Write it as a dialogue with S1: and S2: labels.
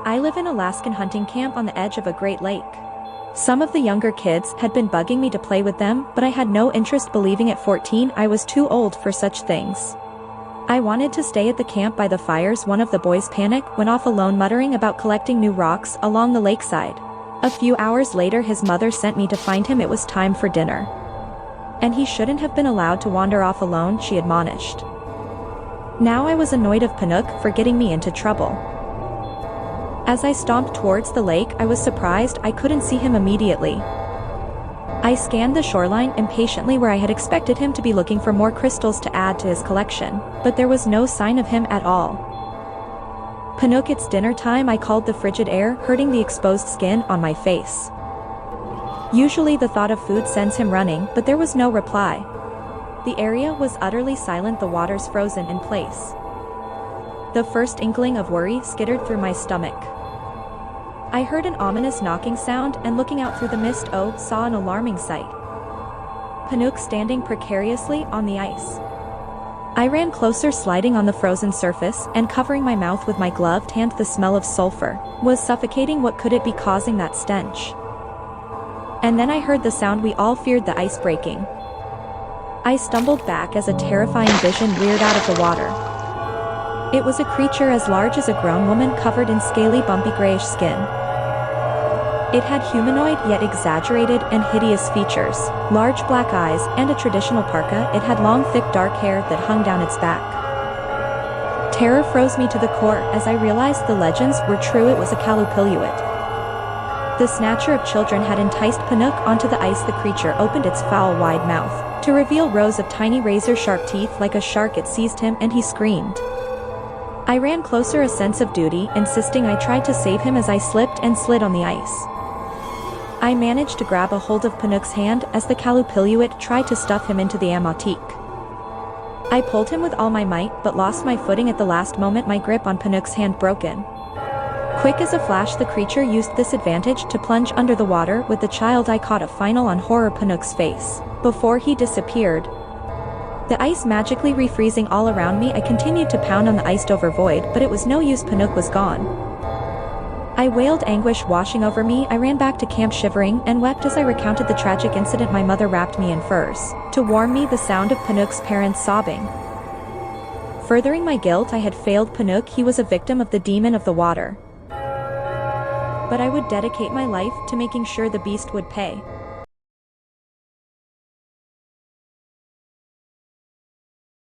S1: I live in Alaskan hunting camp on the edge of a Great Lake. Some of the younger kids had been bugging me to play with them, but I had no interest, believing at 14 I was too old for such things. I wanted to stay at the camp by the fires. One of the boys went off alone, muttering about collecting new rocks along the lakeside. A few hours later his mother sent me to find him. It was time for dinner. And he shouldn't have been allowed to wander off alone, she admonished. Now I was annoyed of Panook for getting me into trouble. As I stomped towards the lake, I was surprised I couldn't see him immediately. I scanned the shoreline impatiently, where I had expected him to be looking for more crystals to add to his collection, but there was no sign of him at all. Panook, it's dinner time, I called. The frigid air hurting the exposed skin on my face. Usually the thought of food sends him running, but there was no reply. The area was utterly silent, the waters frozen in place. The first inkling of worry skittered through my stomach. I heard an ominous knocking sound, and looking out through the mist, saw an alarming sight. Panook standing precariously on the ice. I ran closer, sliding on the frozen surface and covering my mouth with my gloved hand. The smell of sulfur was suffocating. What could it be causing that stench? And then I heard the sound we all feared, the ice breaking. I stumbled back as a terrifying vision reared out of the water. It was a creature as large as a grown woman, covered in scaly, bumpy grayish skin. It had humanoid yet exaggerated and hideous features, large black eyes, and a traditional parka. It had long, thick, dark hair that hung down its back. Terror froze me to the core as I realized the legends were true. It was a Qallupilluit. The snatcher of children had enticed Panook onto the ice. The creature opened its foul, wide mouth to reveal rows of tiny, razor-sharp teeth. Like a shark, it seized him, and he screamed. I ran closer, a sense of duty insisting I tried to save him as I slipped and slid on the ice. I managed to grab a hold of Panook's hand as the Qallupilluit tried to stuff him into the amatique. I pulled him with all my might, but lost my footing at the last moment, my grip on Panook's hand broken. Quick as a flash, the creature used this advantage to plunge under the water with the child. I caught a final on horror Panook's face before he disappeared. The ice magically refreezing all around me. I continued to pound on the iced-over void, but it was no use. Panook was gone. I wailed, anguish washing over me. I ran back to camp shivering and wept as I recounted the tragic incident. My mother wrapped me in furs to warm me, the sound of Panook's parents sobbing furthering my guilt. I had failed Panook. He was a victim of the demon of the water. But I would dedicate my life to making sure the beast would pay.